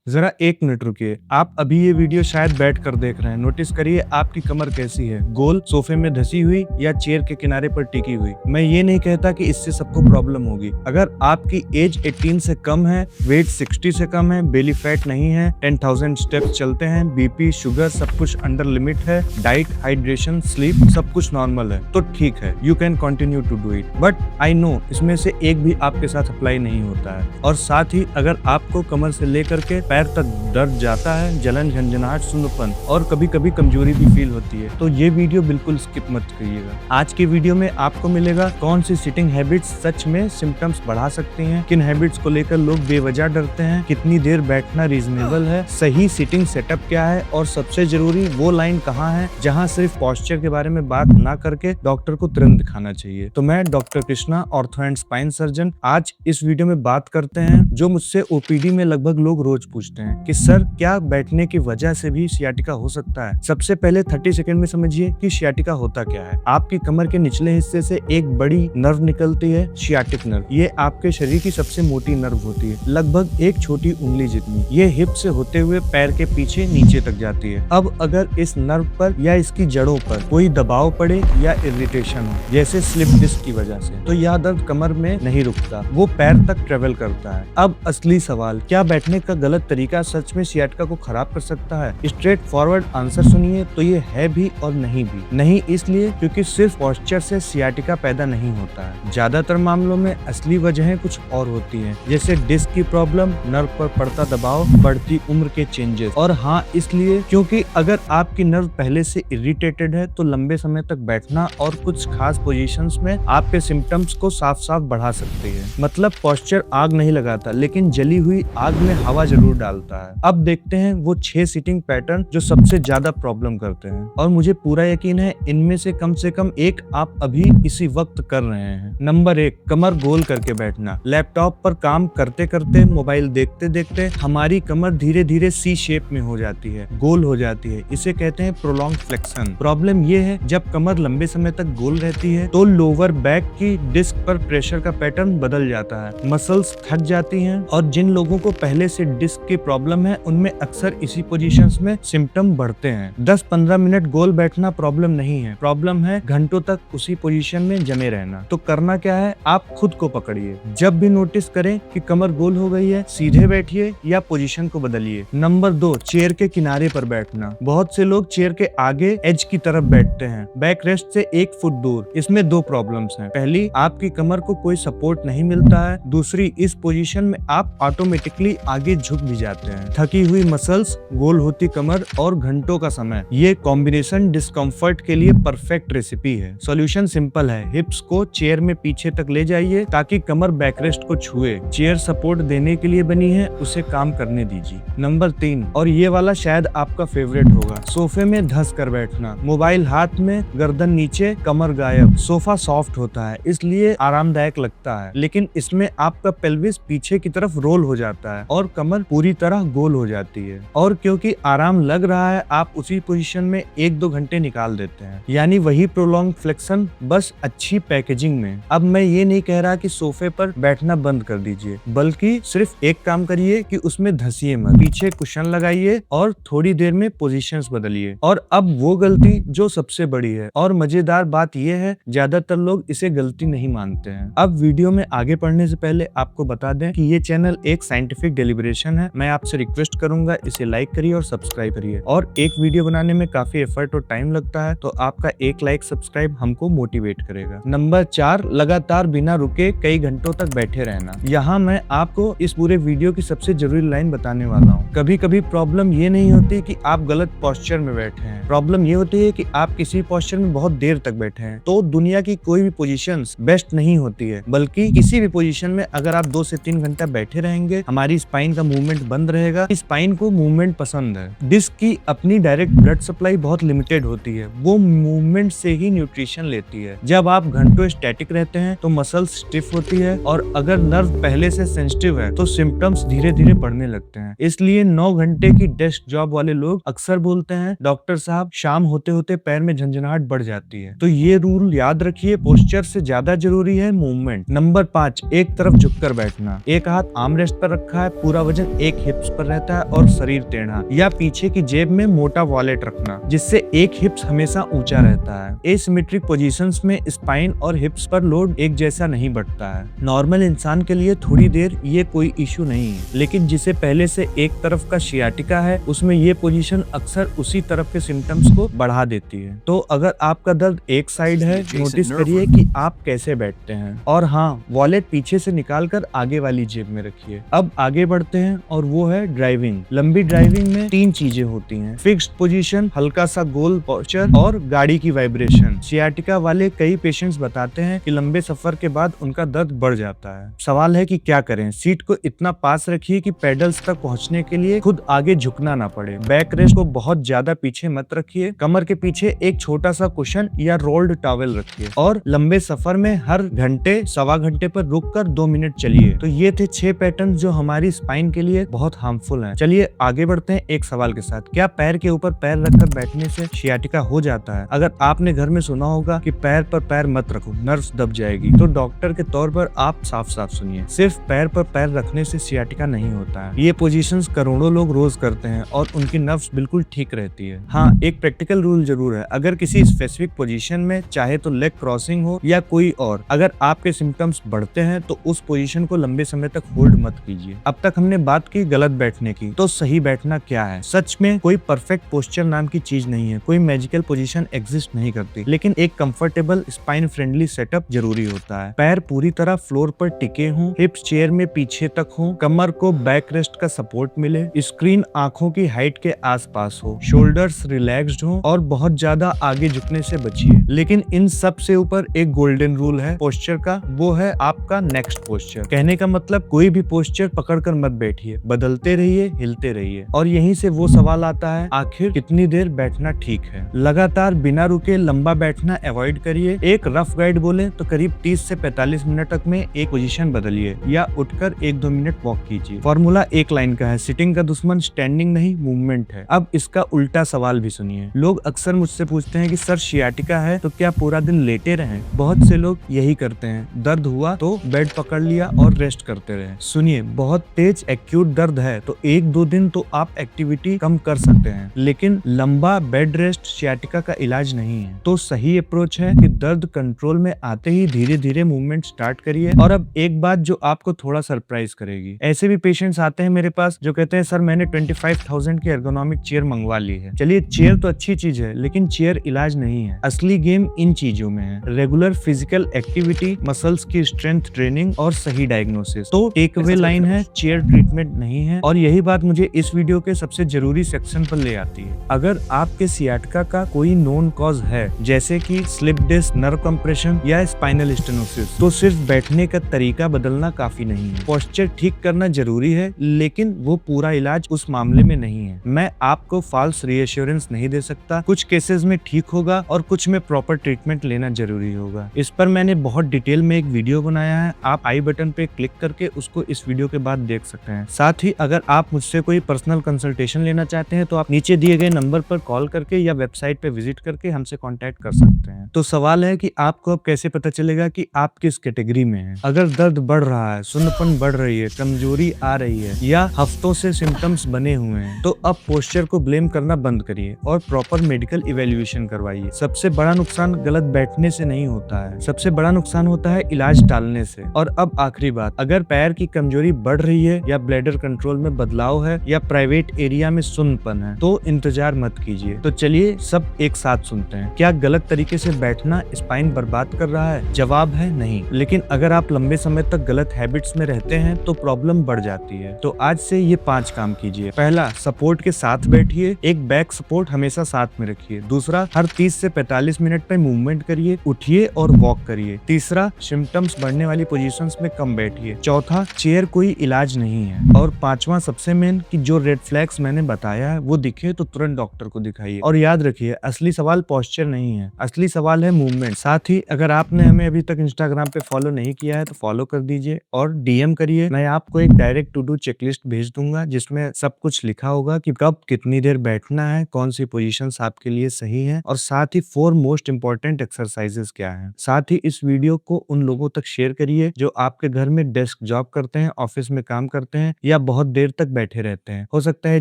जरा 1 मिनट रुकिए। आप अभी ये वीडियो शायद बैठकर देख रहे हैं। नोटिस करिए आपकी कमर कैसी है, गोल, सोफे में धसी हुई या चेयर के किनारे पर टिकी हुई। मैं ये नहीं कहता कि इससे सबको प्रॉब्लम होगी। अगर आपकी एज 18 से कम है, वेट 60 से कम है, बेली फैट नहीं है, 10,000 स्टेप्स चलते हैं, बीपी, शुगर सब कुछ अंडर लिमिट है, डाइट, हाइड्रेशन, स्लीप सब कुछ नॉर्मल है, तो ठीक है, you can continue to do it. But I know इसमें से एक भी आपके साथ अप्लाई नहीं होता है। और साथ ही अगर आपको कमर से लेकर के पैर तक दर्द जाता है, जलन, झंझनाहट, सुन्नपन और कभी कभी कमजोरी भी फील होती है, तो ये वीडियो बिल्कुल स्किप मत करिएगा। आज की वीडियो में आपको मिलेगा कौन सी सिटिंग हैबिट्स सच में सिम्टम्स बढ़ा सकती हैं, किन हैबिट्स को लेकर लोग बेवजह डरते हैं, कितनी देर बैठना रीजनेबल है, सही सिटिंग सेटअप क्या है, और सबसे जरूरी वो लाइन कहाँ है जहाँ सिर्फ पोस्चर के बारे में बात ना करके डॉक्टर को तुरंत दिखाना चाहिए। तो मैं doctor Krishna, ortho and spine surgeon, आज इस वीडियो में बात करते हैं जो मुझसे ओपीडी में लगभग लोग रोज पूछते हैं कि सर क्या बैठने की वजह से भी सियाटिका हो सकता है। सबसे पहले 30 सेकंड में समझिए कि सियाटिका होता क्या है। आपकी कमर के निचले हिस्से से एक बड़ी नर्व निकलती है, सियाटिक नर्व। ये आपके शरीर की सबसे मोटी नर्व होती है, लगभग एक छोटी उंगली जितनी। ये हिप से होते हुए पैर के पीछे नीचे तक जाती है। अब अगर इस नर्व पर या इसकी जड़ों पर कोई दबाव पड़े या इरिटेशन हो, जैसे स्लिप डिस्क की वजह से, तो यह दर्द कमर में नहीं रुकता, वो पैर तक ट्रेवल करता है। अब असली सवाल, क्या बैठने का गलत तरीका सच में सियाटिका को खराब कर सकता है? स्ट्रेट फॉरवर्ड आंसर सुनिए तो ये है भी और नहीं भी। नहीं इसलिए क्योंकि सिर्फ पोस्चर से सियाटिका पैदा नहीं होता है। ज्यादातर मामलों में असली वजहें कुछ और होती हैं, जैसे डिस्क की प्रॉब्लम, नर्व पर पड़ता दबाव, बढ़ती उम्र के चेंजेस। और हाँ इसलिए क्योंकि अगर आपकी नर्व पहले से इरिटेटेड है तो लंबे समय तक बैठना और कुछ खास पोजीशंस में आपके सिम्टम्स को साफ साफ बढ़ा सकती है। मतलब पोस्चर आग नहीं लगाता, लेकिन जली हुई आग में हवा जरूर डालता है। अब देखते हैं वो 6 सीटिंग पैटर्न जो सबसे ज्यादा प्रॉब्लम करते हैं, और मुझे पूरा यकीन है इनमें से कम एक आप अभी इसी वक्त कर रहे हैं। नंबर 1, कमर गोल करके बैठना। लैपटॉप पर काम करते करते, मोबाइल देखते देखते हमारी कमर धीरे धीरे सी शेप में हो जाती है, गोल हो जाती है। इसे कहते हैं प्रोलॉन्ग फ्लेक्शन। प्रॉब्लम ये है जब कमर लंबे समय तक गोल रहती है तो लोअर बैक की डिस्क पर प्रेशर का पैटर्न बदल जाता है, मसल्स थक जाती हैं, और जिन लोगों को पहले से डिस्क की प्रॉब्लम है उनमें अक्सर इसी पोजीशंस में सिम्टम बढ़ते हैं। 10-15 मिनट गोल बैठना प्रॉब्लम नहीं है, प्रॉब्लम है घंटों तक उसी पोजीशन में जमे रहना। तो करना क्या है, आप खुद को पकड़िए। जब भी नोटिस करें कि कमर गोल हो गई है, सीधे बैठिए या पोजीशन को बदलिए। नंबर 2, चेयर के किनारे पर बैठना। बहुत से लोग चेयर के आगे एज की तरफ बैठते हैं, बैक रेस्ट से 1 फुट दूर। इसमें 2 प्रॉब्लम्स हैं। पहली, आपकी कमर को कोई सपोर्ट नहीं मिलता है। दूसरी, इस पोजीशन में आप ऑटोमेटिकली आगे झुक भी जाते हैं। थकी हुई मसल्स, गोल होती कमर और घंटों का समय, ये कॉम्बिनेशन डिस्कम्फर्ट के लिए परफेक्ट रेसिपी है। सॉल्यूशन सिंपल है, हिप्स को चेयर में पीछे तक ले जाइए ताकि कमर बैकरेस्ट को छुए। चेयर सपोर्ट देने के लिए बनी है, उसे काम करने दीजिए। नंबर 3, और ये वाला शायद आपका फेवरेट होगा, सोफे में धस कर बैठना। मोबाइल हाथ में, गर्दन नीचे, कमर गायब। सोफा सॉफ्ट होता है इसलिए आरामदायक लगता है, लेकिन इसमें आपका पेल्विस पीछे की तरफ रोल हो जाता है और कमर पूरी तरह गोल हो जाती है। और क्योंकि आराम लग रहा है, आप उसी पोजीशन में 1-2 घंटे निकाल देते हैं। यानी वही प्रोलॉन्ग फ्लेक्शन, बस अच्छी पैकेजिंग में। अब मैं ये नहीं कह रहा कि सोफे पर बैठना बंद कर दीजिए, बल्कि सिर्फ एक काम करिए कि उसमें धसिए मत। पीछे कुशन लगाइए और थोड़ी देर में पोजीशंस बदलिए। और अब वो गलती जो सबसे बड़ी है, और मजेदार बात यह है ज्यादातर लोग इसे गलती नहीं मानते हैं। अब वीडियो में आगे बढ़ने से पहले आपको बता दें कि ये चैनल एक साइंटिफिक डेलिब्रेशन है। मैं आपसे रिक्वेस्ट करूंगा इसे लाइक करिए और सब्सक्राइब करिए। और एक वीडियो बनाने में काफी एफर्ट और टाइम लगता है, तो आपका एक लाइक सब्सक्राइब हमको मोटिवेट करेगा। नंबर 4, लगातार बिना रुके कई घंटों तक बैठे रहना। यहाँ मैं आपको इस पूरे वीडियो की सबसे जरूरी लाइन बताने वाला हूँ। कभी कभी प्रॉब्लम ये नहीं होती कि आप गलत पोस्चर में बैठे हैं, प्रॉब्लम ये होती है कि आप किसी पोस्चर में बहुत देर तक बैठे हैं। तो दुनिया की कोई भी पोजीशंस बेस्ट नहीं होती है, बल्कि किसी भी पोजीशन में अगर आप 2 से 3 घंटा बैठे रहेंगे, हमारी स्पाइन का मूवमेंट बंद रहेगा। स्पाइन को मूवमेंट पसंद है। डिस्क की अपनी डायरेक्ट ब्लड सप्लाई बहुत लिमिटेड होती है, वो मूवमेंट से ही न्यूट्रिशन लेती है। जब आप घंटों स्टैटिक रहते हैं तो मसल स्टिफ होती है, और अगर नर्व पहले से सेंसिटिव है तो सिम्टम्स धीरे धीरे बढ़ने लगते हैं। इसलिए 9 घंटे की डेस्क जॉब वाले लोग अक्सर बोलते हैं, डॉक्टर साहब शाम होते होते पैर में झंझनाहट बढ़ जाती है। तो ये रूल याद रखिए, पोस्चर से ज्यादा जरूरी है मूवमेंट। नंबर 5, एक तरफ झुककर बैठना। एक हाथ आर्म रेस्ट पर रखा है, पूरा वजन एक हिप्स पर रहता है और शरीर टेढ़ा, या पीछे की जेब में मोटा वॉलेट रखना जिससे एक हिप्स हमेशा ऊंचा रहता है। एसिमेट्रिक पोजीशंस में स्पाइन और हिप्स पर लोड एक जैसा नहीं बढ़ता है। नॉर्मल इंसान के लिए थोड़ी देर ये कोई इश्यू नहीं है, लेकिन जिसे पहले से एक तरफ का सियाटिका है उसमें ये पोजीशन अक्सर उसी तरफ के सिम्टम्स को बढ़ा देती है। तो अगर आपका दर्द एक साइड है, नोटिस करिए कि आप कैसे बैठते हैं। और हाँ, वॉलेट पीछे से निकालकर आगे वाली जेब में रखिए। अब आगे बढ़ते हैं और वो है ड्राइविंग। लंबी ड्राइविंग में 3 चीजें होती हैं: फिक्स्ड पोजीशन, हल्का सा गोल पोस्चर और गाड़ी की वाइब्रेशन। सियाटिका वाले कई पेशेंट्स बताते हैं कि लंबे सफर के बाद उनका दर्द बढ़ जाता है। सवाल है कि क्या करें? सीट को इतना पास रखिए कि पेडल्स तक पहुंचने के लिए खुद आगे झुकना ना पड़े। बैक रेस्ट को बहुत ज्यादा पीछे मत रखिए। कमर के पीछे एक छोटा सा कुशन या रोल्ड टॉवेल रखिए और लंबे सफर में हर घंटे सवा घंटे पर रुककर 2 मिनट चलिए। तो ये थे 6 पैटर्न जो हमारी स्पाइन के लिए बहुत हार्मफुल हैं। चलिए आगे बढ़ते हैं एक सवाल के साथ। क्या पैर के ऊपर पैर रखकर बैठने से सियाटिका हो जाता है? अगर आपने घर में सुना होगा कि पैर पर पैर मत रखो, नर्व्स दब जाएगी, तो डॉक्टर के तौर पर आप साफ साफ सुनिए, सिर्फ पैर पर पैर रखने से सियाटिका नहीं होता है। ये पोजीशंस करोड़ों लोग रोज करते हैं और उनकी नर्व्स बिल्कुल ठीक रहती है। हाँ, एक प्रैक्टिकल रूल जरूर है। अगर किसी स्पेसिफिक पोजीशन में, चाहे तो लेग क्रॉसिंग हो या कोई और, अगर आपके सिम्टम्स बढ़ते हैं तो उस पोजीशन को लंबे समय तक होल्ड मत कीजिए। अब तक हमने बात की गलत बैठने की, तो सही बैठना क्या है? सच में कोई परफेक्ट पोस्चर नाम की चीज नहीं है, कोई मैजिकल पोजीशन एग्जिस्ट नहीं करती, लेकिन एक कंफर्टेबल स्पाइन फ्रेंडली सेटअप जरूरी होता है। पैर पूरी तरह फ्लोर पर टिके हों, हिप्स चेयर में पीछे तक हो, कमर को बैक रेस्ट का सपोर्ट मिले, स्क्रीन आंखों की हाइट के आसपास हो, शोल्डर्स रिलैक्स्ड हो और बहुत ज्यादा आगे झुकने से बचिए। लेकिन इन सब से ऊपर एक गोल्डन रूल है पोस्चर का, वो है आपका नेक्स्ट पोस्चर। कहने का मतलब कोई भी पोस्चर पकड़कर मत बैठिए, बदलते रहिए, हिलते रहिए। और यहीं से वो सवाल आता है, आखिर कितनी देर बैठना ठीक है? लगातार बिना रुके लंबा बैठना अवॉइड करिए। एक रफ गाइड बोले तो करीब 30 से 45 मिनट तक में एक पोजीशन बदलिए या उठकर 1-2 मिनट वॉक कीजिए। फॉर्मूला एक लाइन का है, सिटिंग का दुश्मन स्टैंडिंग नहीं मूवमेंट है। अब इसका उल्टा सवाल भी सुनिए। लोग अक्सर मुझसे पूछते हैं कि सर सियाटिका है तो क्या पूरा दिन लेटे रहें? बहुत से लोग यही करते हैं, दर्द हुआ तो बेड पकड़ लिया और रेस्ट करते रहे। सुनिए, बहुत तेज एक्यूट दर्द है तो 1-2 दिन तो आप एक्टिविटी कम कर सकते हैं, लेकिन लंबा बेड रेस्ट सियाटिका का इलाज नहीं है। तो सही अप्रोच है कि दर्द कंट्रोल में आते ही धीरे धीरे मूवमेंट स्टार्ट करिए। और अब एक बात जो आपको थोड़ा सरप्राइज करेगी, ऐसे भी पेशेंट्स आते हैं मेरे पास जो कहते हैं सर मैंने 25,000 की एर्गोनॉमिक चेयर मंगवा ली है। चलिए, चेयर तो अच्छी चीज है, लेकिन चेयर इलाज नहीं है। असली गेम इन चीजों में है, रेगुलर फिजिकल एक्टिविटी, मसल्स की स्ट्रेंथ ट्रेनिंग और सही डायग्नोसिस। तो टेक अवे लाइन है, चेयर ट्रीटमेंट नहीं है। और यही बात मुझे इस वीडियो के सबसे जरूरी सेक्शन पर ले आती है। अगर आपके सियाटिका का कोई नोन कॉज है, जैसे कि स्लिप डिस्क, नर्व कंप्रेशन या स्पाइनल स्टेनोसिस, तो सिर्फ बैठने का तरीका बदलना काफी नहीं है। पोस्चर ठीक करना जरूरी है, लेकिन वो पूरा इलाज उस मामले में नहीं है। मैं आपको फॉल्स रीएश्योरेंस नहीं दे सकता। कुछ केसेस में ठीक होगा और कुछ में प्रॉपर ट्रीटमेंट लेना जरूरी होगा। इस पर मैंने बहुत डिटेल में एक वीडियो बनाया है, आप आई बटन पे क्लिक करके उसको इस वीडियो के बाद देख सकते हैं। साथ ही अगर आप मुझसे कोई पर्सनल कंसल्टेशन लेना चाहते हैं तो आप नीचे दिए गए नंबर पर कॉल करके या वेबसाइट पे विजिट करके हमसे कांटेक्ट कर सकते हैं। तो सवाल है कि आपको अब कैसे पता चलेगा कि आप किस कैटेगरी में हैं? अगर दर्द बढ़ रहा है, सुन्नपन बढ़ रही है, कमजोरी आ रही है या हफ्तों से सिम्टम्स बने हुए हैं, तो अब पोस्चर को ब्लेम करना बंद करिए और प्रॉपर मेडिकल इवैल्यूएशन करवाइए। सबसे बड़ा नुकसान गलत बैठने से नहीं होता है, सबसे बड़ा नुकसान होता है इलाज टालने से। और अब आखिरी बात, अगर पैर की कमजोरी बढ़ रही है या ब्लैडर कंट्रोल में बदलाव है या प्राइवेट एरिया में सुन्नपन है, तो इंतजार मत कीजिए। तो चलिए सब एक साथ सुनते हैं। क्या गलत तरीके से बैठना स्पाइन बर्बाद कर रहा है? जवाब है नहीं। लेकिन अगर आप लंबे समय तक गलत हैबिट्स में रहते हैं तो प्रॉब्लम बढ़ जाती है। तो आज से ये 5 काम कीजिए। पहला, सपोर्ट के साथ बैठिए, एक बैक सपोर्ट हमेशा साथ में रखिए। दूसरा, हर 30 से 45 मिनट पे मूवमेंट करिए, उठिए और वॉक करिए। तीसरा, सिम्टम्स बढ़ने वाली पोजीशंस में कम बैठिए। चौथा, चेयर कोई इलाज नहीं है। और पांचवा सबसे मेन, कि जो रेड फ्लैग्स मैंने बताया है वो दिखे तो तुरंत डॉक्टर को दिखाइए। और याद रखिए, असली सवाल पोस्चर नहीं है, असली सवाल है मूवमेंट। साथ ही अगर आपने हमें अभी तक इंस्टाग्राम पे फॉलो नहीं किया है तो फॉलो कर दीजिए और डीएम करिए। मैं आपको एक डायरेक्ट टू डू चेकलिस्ट भेज दूंगा जिसमें सब कुछ लिखा होगा कि कब कितनी देर बैठना है, कौन सी पोजीशंस आपके लिए सही है और साथ ही 4 मोस्ट इंपॉर्टेंट एक्सरसाइजेस क्या हैं। साथ ही इस वीडियो को उन लोगों तक शेयर करिए जो आपके घर में डेस्क जॉब करते हैं, ऑफिस में काम करते हैं या बहुत देर तक बैठे रहते हैं। हो सकता है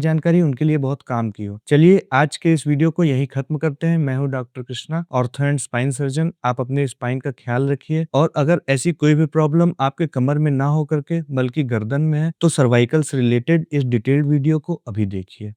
जानकारी उनके लिए बहुत काम की हो। चलिए आज के इस वीडियो को यहीं खत्म करते हैं। मैं हूँ doctor Krishna, ortho and spine surgeon. आप अपने स्पाइन का ख्याल रखिए और अगर ऐसी कोई भी प्रॉब्लम आपके कमर में ना हो करके बल्कि गर्दन में है तो सर्वाइकल से रिलेटेड इस डिटेल्ड वीडियो को अभी देखिए।